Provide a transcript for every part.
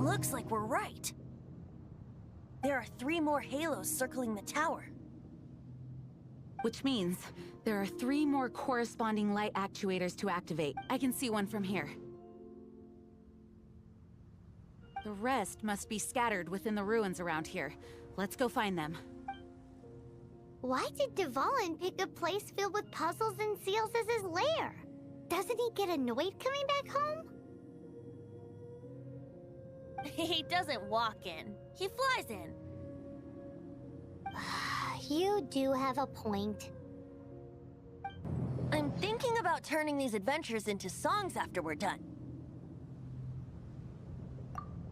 Looks like we're right. There are 3 more halos circling the tower. Which means there are 3 more corresponding light actuators to activate. I can see one from here. The rest must be scattered within the ruins around here. Let's go find them. Why did Dvalin pick a place filled with puzzles and seals as his lair? Doesn't he get annoyed coming back home? He doesn't walk in. He flies in. You do have a point. I'm thinking about turning these adventures into songs after we're done.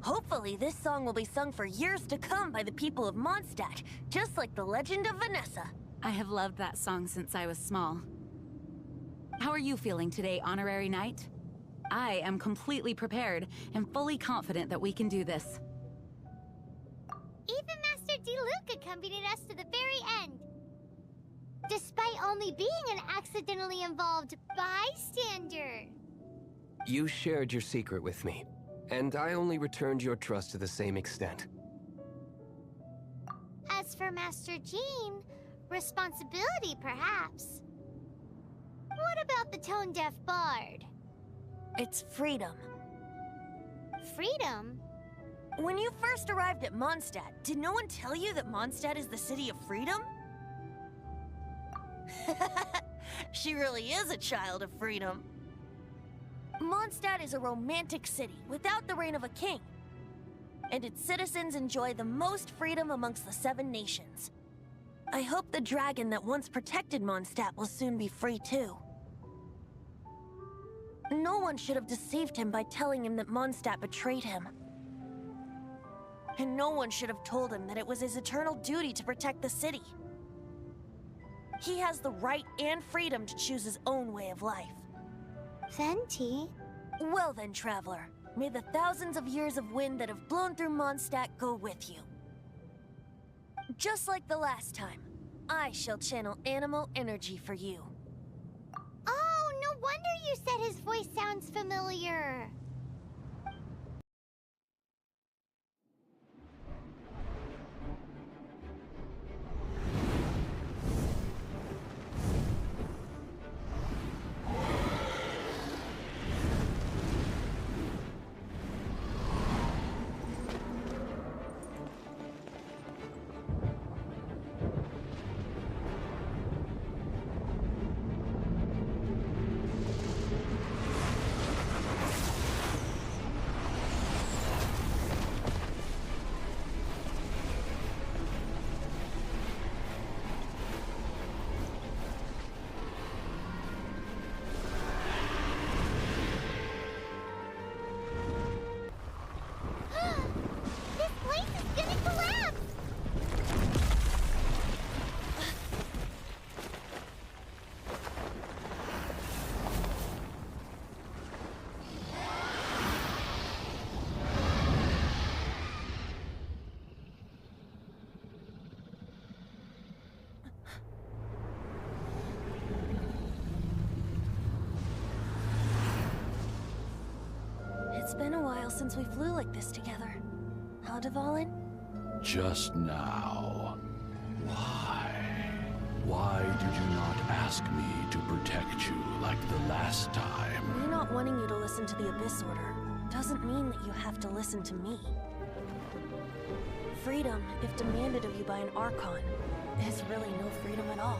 Hopefully, this song will be sung for years to come by the people of Mondstadt, just like the legend of Vanessa. I have loved that song since I was small. How are you feeling today, Honorary Knight? I am completely prepared and fully confident that we can do this. Even Master Diluc accompanied us to the very end. Despite only being an accidentally involved bystander. You shared your secret with me, and I only returned your trust to the same extent. As for Master Jean, responsibility perhaps. What about the tone-deaf bard? It's freedom. Freedom? When you first arrived at Mondstadt, did no one tell you that Mondstadt is the city of freedom? She really is a child of freedom. Mondstadt is a romantic city without the reign of a king. And its citizens enjoy the most freedom amongst the 7 nations. I hope the dragon that once protected Mondstadt will soon be free too. No one should have deceived him by telling him that Mondstadt betrayed him. And no one should have told him that it was his eternal duty to protect the city. He has the right and freedom to choose his own way of life. Venti? Well then, traveler, may the thousands of years of wind that have blown through Mondstadt go with you. Just like the last time, I shall channel animal energy for you. Oh, no wonder you said his voice sounds familiar. It's been a while since we flew like this together. Huh, Dvalin? Just now. Why? Why did you not ask me to protect you like the last time? Me not wanting you to listen to the Abyss Order doesn't mean that you have to listen to me. Freedom, if demanded of you by an Archon, is really no freedom at all.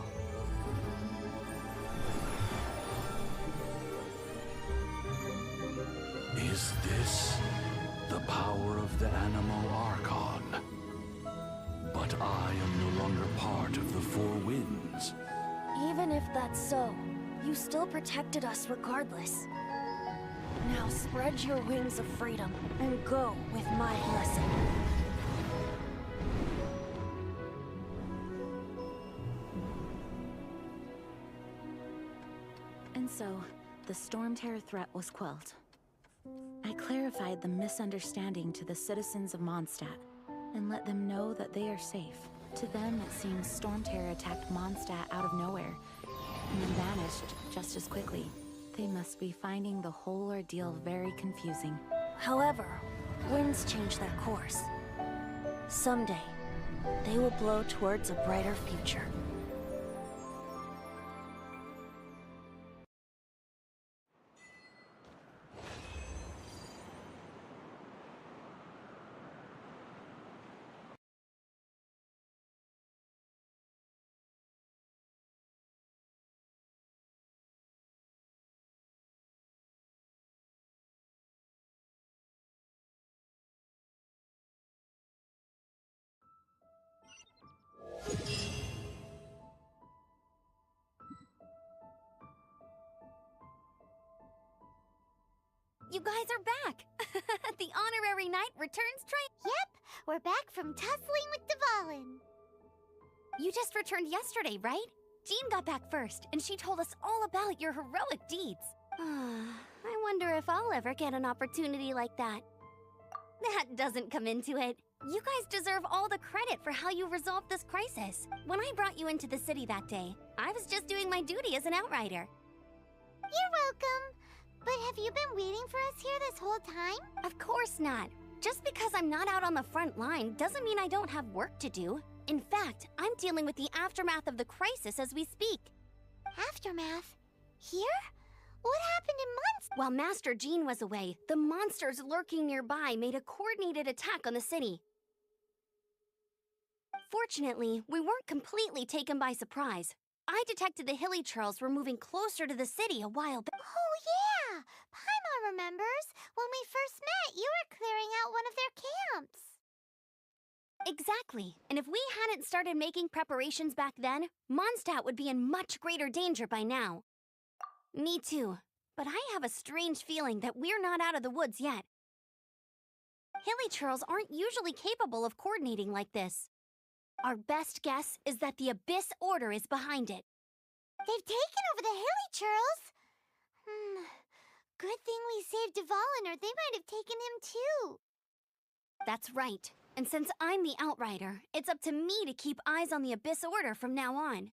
Is this the power of the Animo Archon? But I am no longer part of the Four Winds. Even if that's so, you still protected us regardless. Now spread your wings of freedom and go with my blessing. And so, the Storm Terror threat was quelled. I clarified the misunderstanding to the citizens of Mondstadt, and let them know that they are safe. To them, it seems Storm Terror attacked Mondstadt out of nowhere, and then vanished just as quickly. They must be finding the whole ordeal very confusing. However, when winds change their course, someday, they will blow towards a brighter future. You guys are back! The honorary knight returns Yep, we're back from tussling with Dvalin. You just returned yesterday, right? Jean got back first, and she told us all about your heroic deeds. I wonder if I'll ever get an opportunity like that. That doesn't come into it. You guys deserve all the credit for how you resolved this crisis. When I brought you into the city that day, I was just doing my duty as an outrider. You're welcome. But have you been waiting for us here this whole time? Of course not. Just because I'm not out on the front line doesn't mean I don't have work to do. In fact, I'm dealing with the aftermath of the crisis as we speak. Aftermath? Here? What happened in months? While Master Jean was away, the monsters lurking nearby made a coordinated attack on the city. Fortunately, we weren't completely taken by surprise. I detected the Hilly Churls were moving closer to the city a while back. Oh yeah! Paimon remembers. When we first met, you were clearing out one of their camps. Exactly. And if we hadn't started making preparations back then, Mondstadt would be in much greater danger by now. Me too. But I have a strange feeling that we're not out of the woods yet. Hilly Churls aren't usually capable of coordinating like this. Our best guess is that the Abyss Order is behind it. They've taken over the Hilly Churls. Good thing we saved Dvalin, or they might have taken him too. That's right. And since I'm the Outrider, it's up to me to keep eyes on the Abyss Order from now on.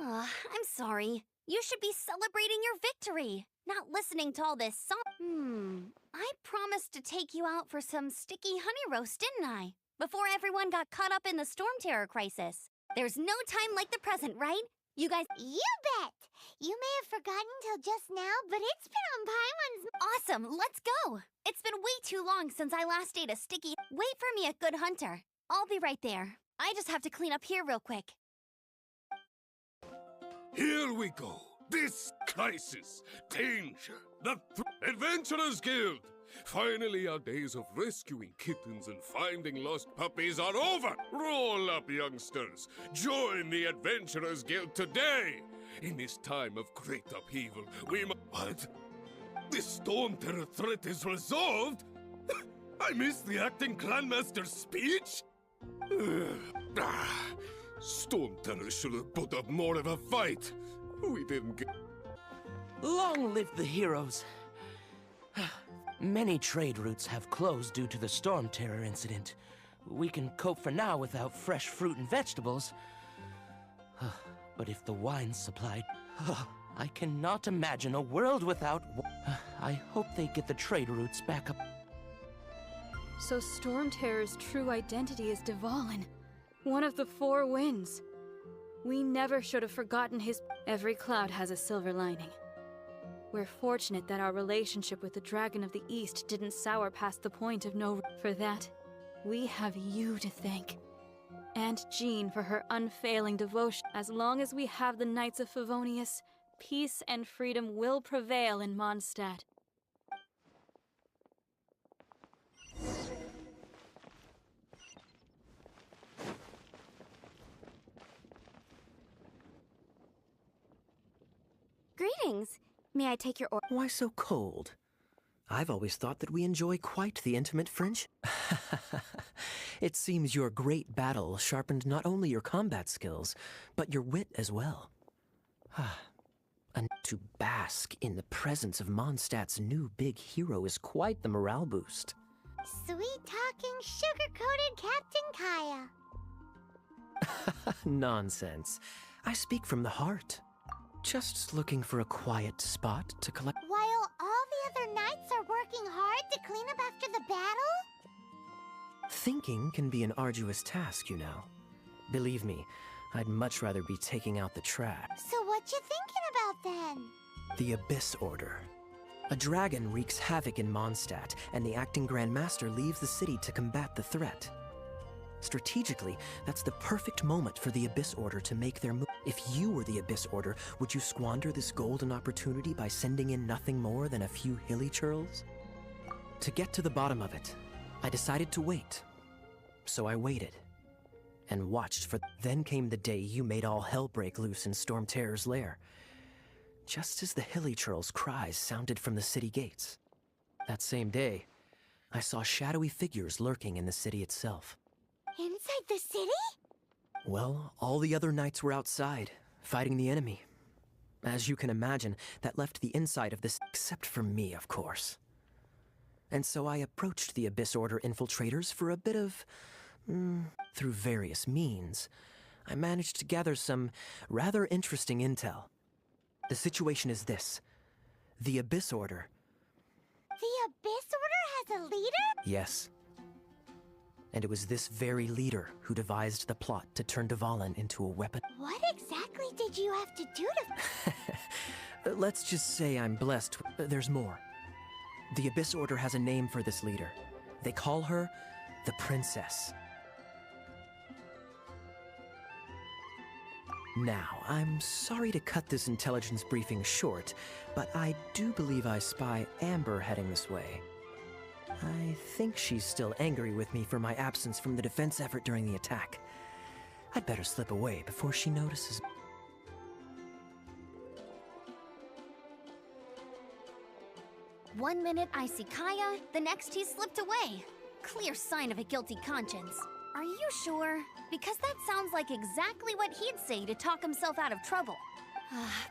I'm sorry. You should be celebrating your victory, not listening to all this song. I promised to take you out for some sticky honey roast, didn't I? Before everyone got caught up in the storm terror crisis. There's no time like the present, right? You guys— You bet! You may have forgotten till just now, but it's been on Paimon's— Awesome, let's go! It's been way too long since I last ate a sticky— Wait for me at Good Hunter. I'll be right there. I just have to clean up here real quick. Here we go. This crisis, danger, the Adventurers Guild. Finally, our days of rescuing kittens and finding lost puppies are over. Roll up, youngsters. Join the Adventurers Guild today. In this time of great upheaval, we must— What? This storm terror threat is resolved? I missed the acting clanmaster's speech? Storm terror should have put up more of a fight. We didn't get— Long live the heroes. Many trade routes have closed due to the storm terror incident. We can cope for now without fresh fruit and vegetables. But if the wine supply— I cannot imagine a world without— I hope they get the trade routes back up. So Storm Terror's true identity is Dvalin, one of the four winds. We never should have forgotten his— Every cloud has a silver lining. We're fortunate that our relationship with the Dragon of the East didn't sour past the point of no— For that, we have you to thank. And Jean for her unfailing devotion. As long as we have the Knights of Favonius, peace and freedom will prevail in Mondstadt. Greetings. May I take your order? Why so cold? I've always thought that we enjoy quite the intimate friendship. It seems your great battle sharpened not only your combat skills, but your wit as well. And to bask in the presence of Mondstadt's new big hero is quite the morale boost. Sweet-talking, sugar-coated Captain Kaya. Nonsense. I speak from the heart. Just looking for a quiet spot to collect— While all the other knights are working hard to clean up after the battle? Thinking can be an arduous task, you know. Believe me, I'd much rather be taking out the trash. So what you thinking about then? The Abyss Order. A dragon wreaks havoc in Mondstadt, and the acting Grand Master leaves the city to combat the threat. Strategically, that's the perfect moment for the Abyss Order to make their move. If you were the Abyss Order, would you squander this golden opportunity by sending in nothing more than a few hilly churls? To get to the bottom of it, I decided to wait. So I waited. And watched for... Then came the day you made all hell break loose in Storm Terror's lair. Just as the hilly churls' cries sounded from the city gates. That same day, I saw shadowy figures lurking in the city itself. Inside the city? Well, all the other knights were outside, fighting the enemy. As you can imagine, that left the inside of this, except for me, of course. And so I approached the Abyss Order infiltrators for a bit of... through various means, I managed to gather some rather interesting intel. The situation is this. The Abyss Order... The Abyss Order has a leader? Yes. And it was this very leader who devised the plot to turn Dvalin into a weapon. What exactly did you have to do to... Let's just say I'm blessed. There's more. The Abyss Order has a name for this leader. They call her the Princess. Now, I'm sorry to cut this intelligence briefing short, but I do believe I spy Amber heading this way. I think she's still angry with me for my absence from the defense effort during the attack. I'd better slip away before she notices. One minute I see Kaya, the next he's slipped away. Clear sign of a guilty conscience. Are you sure? Because that sounds like exactly what he'd say to talk himself out of trouble.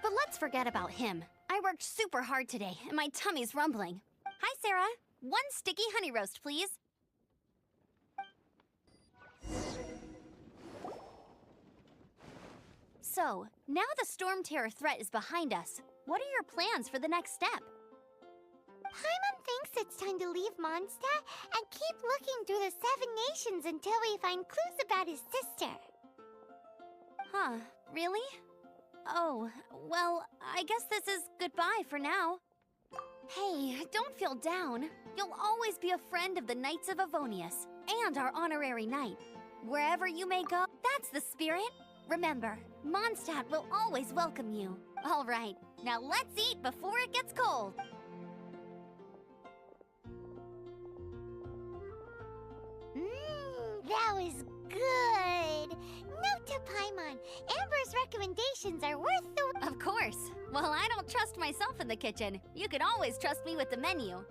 But let's forget about him. I worked super hard today, and my tummy's rumbling. Hi, Sarah. One sticky honey roast, please. So, now the Storm Terror threat is behind us. What are your plans for the next step? Paimon thinks it's time to leave Mondstadt and keep looking through the 7 nations until we find clues about his sister. Huh, really? Oh, well, I guess this is goodbye for now. Hey, don't feel down. You'll always be a friend of the Knights of Avonius, and our honorary knight. Wherever you may go, that's the spirit. Remember, Mondstadt will always welcome you. All right, now let's eat before it gets cold. That was good. Note to Paimon, Amber's recommendations are worth the... Of course. Well, I don't trust myself in the kitchen. You can always trust me with the menu.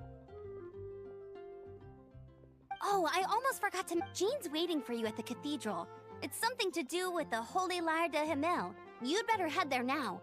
Oh, I almost forgot to... Jean's waiting for you at the cathedral. It's something to do with the Holy Lyre de Himmel. You'd better head there now.